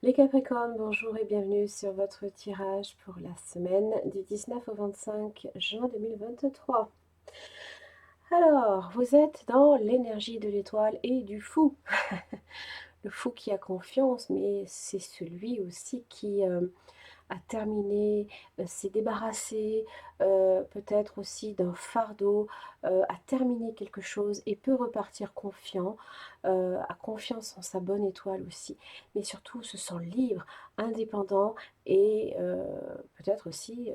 Les Capricornes, bonjour et bienvenue sur votre tirage pour la semaine du 19 au 25 juin 2023. Alors, vous êtes dans l'énergie de l'étoile et du fou. Le fou qui a confiance, mais c'est celui aussi qui a terminé, s'est débarrassé peut-être aussi d'un fardeau, a terminé quelque chose et peut repartir confiant, a confiance en sa bonne étoile aussi, mais surtout se sent libre, indépendant et peut-être aussi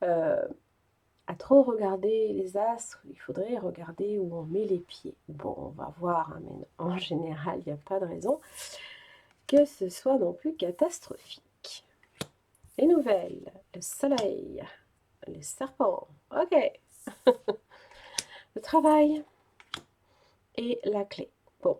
à trop regarder les astres, il faudrait regarder où on met les pieds. Bon, on va voir, hein, mais en général, il n'y a pas de raison que ce soit non plus catastrophique. Les nouvelles, le soleil, les serpents, ok. Le travail et la clé. Bon.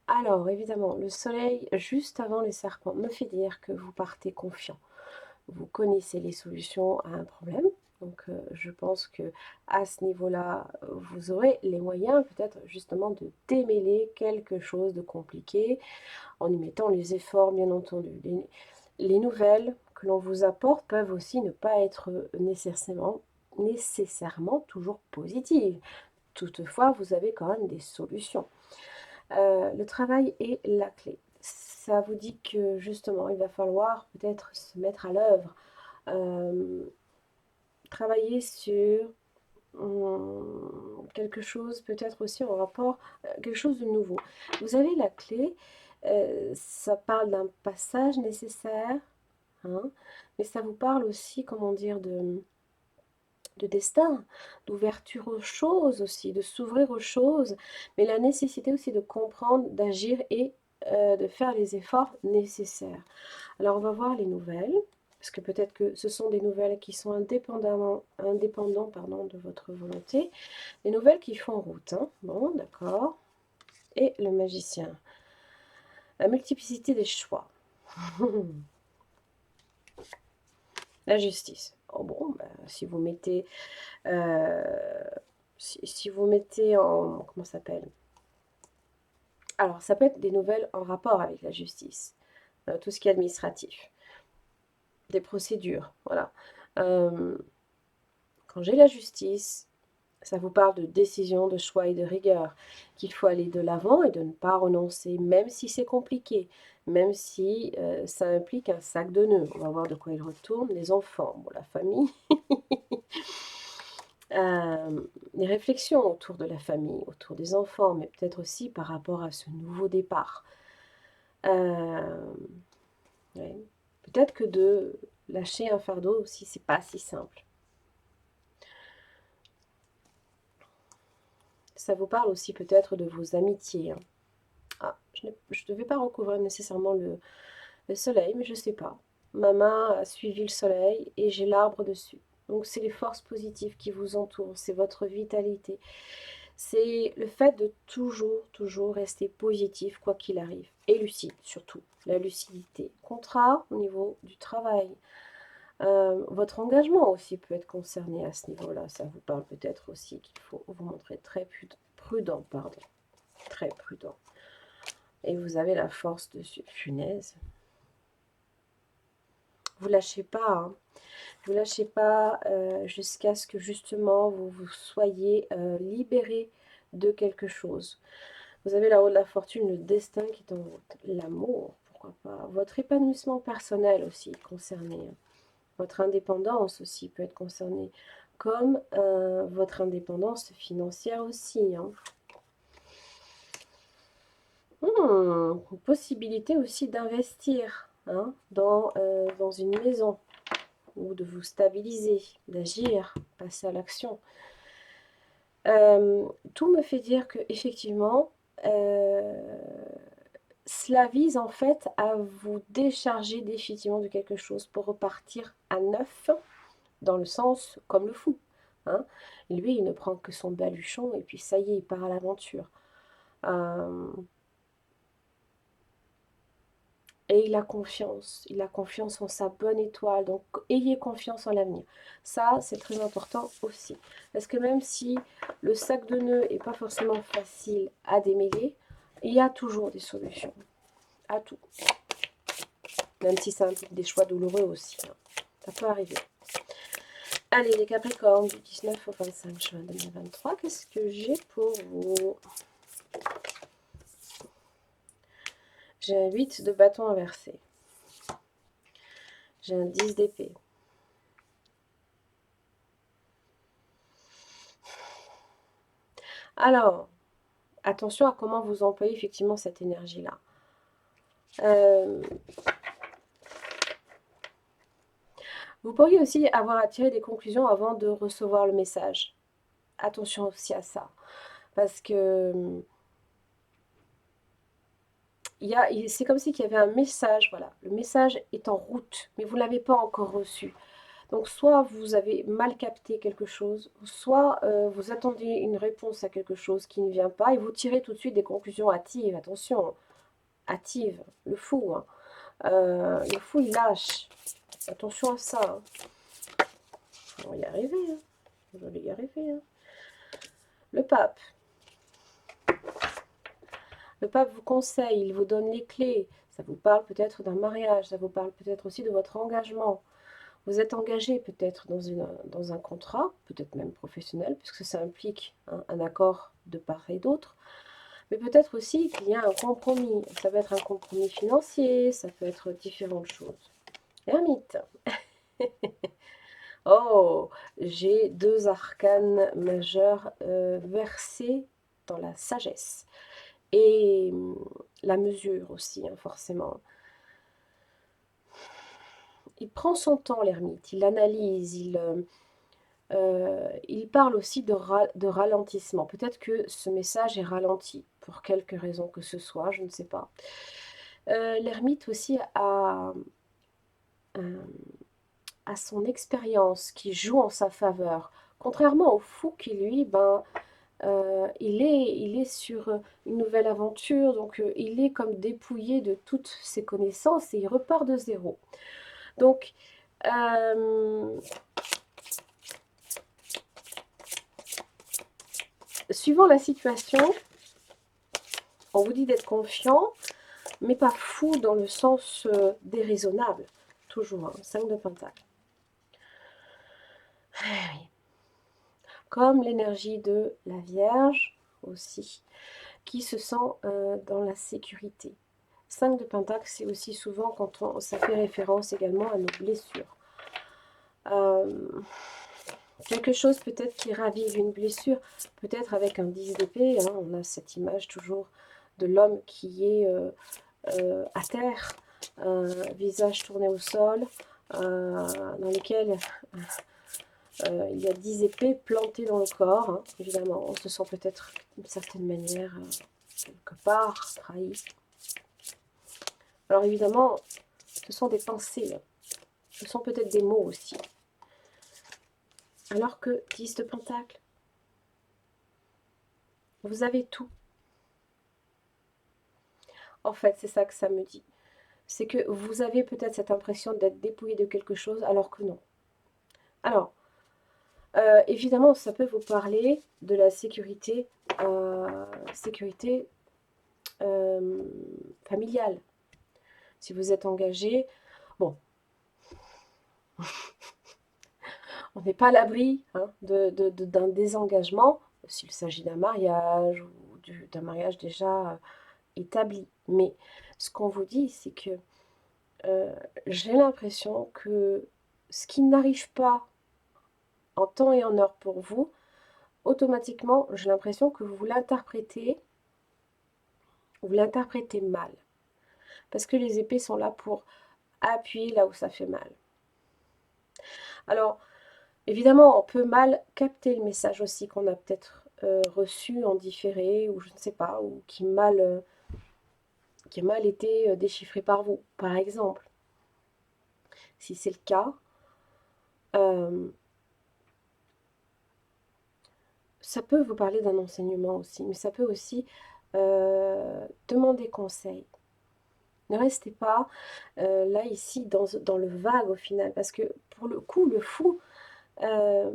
Alors, évidemment, le soleil, juste avant les serpents, me fait dire que vous partez confiant. Vous connaissez les solutions à un problème. Donc, je pense que à ce niveau-là, vous aurez les moyens peut-être justement de démêler quelque chose de compliqué en y mettant les efforts, bien entendu. Les nouvelles que l'on vous apporte peuvent aussi ne pas être nécessairement toujours positives. Toutefois, vous avez quand même des solutions. Le travail est la clé. Ça vous dit que justement, il va falloir peut-être se mettre à l'œuvre, travailler sur quelque chose peut-être aussi en rapport, quelque chose de nouveau. Vous avez la clé, ça parle d'un passage nécessaire, hein, mais ça vous parle aussi, comment dire, de destin, d'ouverture aux choses aussi, de s'ouvrir aux choses, mais la nécessité aussi de comprendre, d'agir et de faire les efforts nécessaires. Alors on va voir les nouvelles, parce que peut-être que ce sont des nouvelles qui sont indépendants pardon, de votre volonté, des nouvelles qui font route. Hein. Bon, d'accord. Et le magicien. La multiplicité des choix. La justice. Oh bon, ben, si vous mettez si vous mettez en... Comment ça s'appelle? Alors, ça peut être des nouvelles en rapport avec la justice, tout ce qui est administratif, des procédures, voilà. Quand j'ai la justice, ça vous parle de décision, de choix et de rigueur, qu'il faut aller de l'avant et de ne pas renoncer, même si c'est compliqué, même si ça implique un sac de nœuds. On va voir de quoi il retourne, les enfants, bon, la famille. Les réflexions autour de la famille, autour des enfants, mais peut-être aussi par rapport à ce nouveau départ. Ouais. Peut-être que de lâcher un fardeau aussi, c'est pas si simple. Ça vous parle aussi peut-être de vos amitiés. Hein. Ah, je ne devais pas recouvrir nécessairement le soleil, mais je sais pas. Ma main a suivi le soleil et j'ai l'arbre dessus. Donc c'est les forces positives qui vous entourent, c'est votre vitalité. C'est le fait de toujours, toujours rester positif quoi qu'il arrive. Et lucide surtout, la lucidité. Contrat au niveau du travail. Votre engagement aussi peut être concerné à ce niveau-là. Ça vous parle peut-être aussi qu'il faut vous montrer très prudent, pardon. Très prudent. Et vous avez la force dessus. Punaise. Vous lâchez pas, hein. Vous lâchez pas jusqu'à ce que justement vous soyez libéré de quelque chose. Vous avez là-haut de la fortune, le destin qui est en route. L'amour, pourquoi pas. Votre épanouissement personnel aussi est concerné. Votre indépendance aussi peut être concernée. Comme votre indépendance financière aussi. Hein. Une possibilité aussi d'investir hein, dans une maison. Ou de vous stabiliser, d'agir, passer à l'action. Tout me fait dire que effectivement, cela vise en fait à vous décharger définitivement de quelque chose pour repartir à neuf, dans le sens comme le fou. Hein. Lui, il ne prend que son baluchon et puis ça y est, il part à l'aventure. Et il a confiance en sa bonne étoile, donc ayez confiance en l'avenir. Ça, c'est très important aussi. Parce que même si le sac de nœuds n'est pas forcément facile à démêler, il y a toujours des solutions à tout. Même si ça implique des choix douloureux aussi, hein. Ça peut arriver. Allez, les Capricornes, du 19 au 25 juin 2023, qu'est-ce que j'ai pour vous? J'ai un 8 de bâton inversé. J'ai un 10 d'épée. Alors, attention à comment vous employez effectivement cette énergie-là. Vous pourriez aussi avoir à tirer des conclusions avant de recevoir le message. Attention aussi à ça. Parce que c'est comme si il y avait un message, voilà. Le message est en route, mais vous ne l'avez pas encore reçu. Donc soit vous avez mal capté quelque chose, soit vous attendez une réponse à quelque chose qui ne vient pas et vous tirez tout de suite des conclusions hâtives. Attention, hâtives, le fou. Hein. Le fou, il lâche. Attention à ça. Hein. On va y arriver. Hein. Vous allez y arriver. Hein. Le pape. Le pape vous conseille, il vous donne les clés. Ça vous parle peut-être d'un mariage, ça vous parle peut-être aussi de votre engagement. Vous êtes engagé peut-être dans un contrat, peut-être même professionnel, puisque ça implique un accord de part et d'autre. Mais peut-être aussi qu'il y a un compromis. Ça peut être un compromis financier, ça peut être différentes choses. Ermite. Oh, j'ai deux arcanes majeurs versés dans la sagesse. Et la mesure aussi, hein, forcément. Il prend son temps, l'ermite, il analyse, il parle aussi de ralentissement. Peut-être que ce message est ralenti, pour quelque raison que ce soit, je ne sais pas. L'ermite aussi a son expérience qui joue en sa faveur. Contrairement au fou qui, lui, il est sur une nouvelle aventure, donc il est comme dépouillé de toutes ses connaissances et il repart de zéro. Donc, suivant la situation, on vous dit d'être confiant, mais pas fou dans le sens déraisonnable. Toujours, hein, 5 de Pentacle. Comme l'énergie de la Vierge aussi, qui se sent dans la sécurité. 5 de Pentacle, c'est aussi souvent quand ça fait référence également à nos blessures. Quelque chose peut-être qui ravive une blessure, peut-être avec un 10 d'épée, hein, on a cette image toujours de l'homme qui est à terre, visage tourné au sol, dans lequel il y a 10 épées plantées dans le corps, hein, évidemment, on se sent peut-être d'une certaine manière quelque part trahi. Alors évidemment, ce sont des pensées, hein. Ce sont peut-être des mots aussi. Alors que 10 de Pentacle, vous avez tout. En fait, c'est ça que ça me dit. C'est que vous avez peut-être cette impression d'être dépouillé de quelque chose, alors que non. Alors, évidemment, ça peut vous parler de la sécurité, familiale. Si vous êtes engagé, bon, on n'est pas à l'abri hein, d'un désengagement, s'il s'agit d'un mariage ou d'un mariage déjà établi. Mais ce qu'on vous dit, c'est que j'ai l'impression que ce qui n'arrive pas en temps et en heure pour vous, automatiquement, j'ai l'impression que vous l'interprétez mal. Parce que les épées sont là pour appuyer là où ça fait mal. Alors, évidemment, on peut mal capter le message aussi qu'on a peut-être reçu en différé, ou je ne sais pas, ou qui a mal été déchiffré par vous, par exemple. Si c'est le cas, ça peut vous parler d'un enseignement aussi, mais ça peut aussi demander conseil. Ne restez pas là, ici, dans le vague au final. Parce que pour le coup, le fou, euh,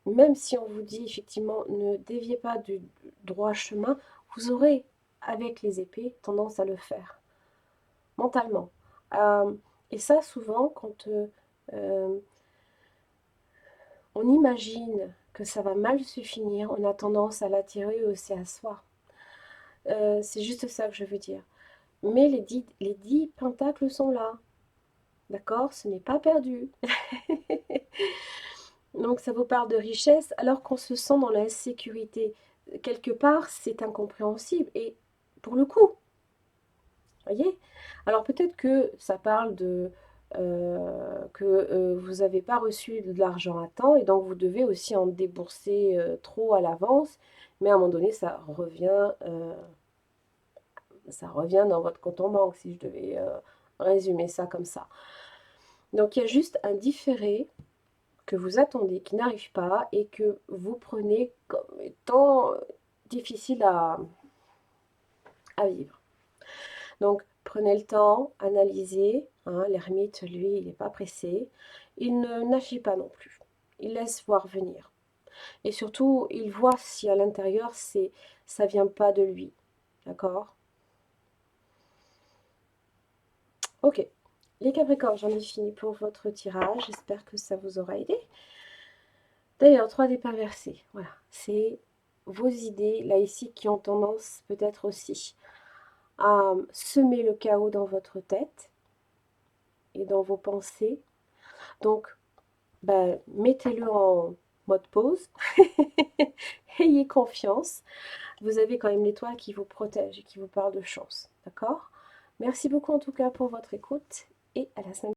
même si on vous dit effectivement ne déviez pas du droit chemin, vous aurez, avec les épées, tendance à le faire, mentalement. Euh, et ça, souvent, quand euh, on imagine que ça va mal se finir, on a tendance à l'attirer aussi à soi. C'est juste ça que je veux dire. Mais les 10 pentacles sont là. D'accord? Ce n'est pas perdu. Donc ça vous parle de richesse alors qu'on se sent dans l'insécurité. Quelque part, c'est incompréhensible. Et pour le coup, voyez? Alors peut-être que ça parle de que vous n'avez pas reçu de l'argent à temps et donc vous devez aussi en débourser trop à l'avance. Mais à un moment donné, ça revient dans votre compte en banque, si je devais résumer ça comme ça. Donc il y a juste un différé que vous attendez, qui n'arrive pas et que vous prenez comme étant difficile à vivre. Donc prenez le temps, analysez. Hein, l'ermite, lui, il n'est pas pressé. Il n'agit pas non plus. Il laisse voir venir. Et surtout, il voit si à l'intérieur, ça vient pas de lui. D'accord? Ok. Les Capricornes, j'en ai fini pour votre tirage. J'espère que ça vous aura aidé. D'ailleurs, 3 dés inversés. Voilà. C'est vos idées, là, ici, qui ont tendance peut-être aussi à semer le chaos dans votre tête et dans vos pensées. Donc, ben, mettez-le en mode pause. Ayez confiance. Vous avez quand même l'étoile qui vous protège et qui vous parle de chance. D'accord? Merci beaucoup en tout cas pour votre écoute et à la semaine prochaine.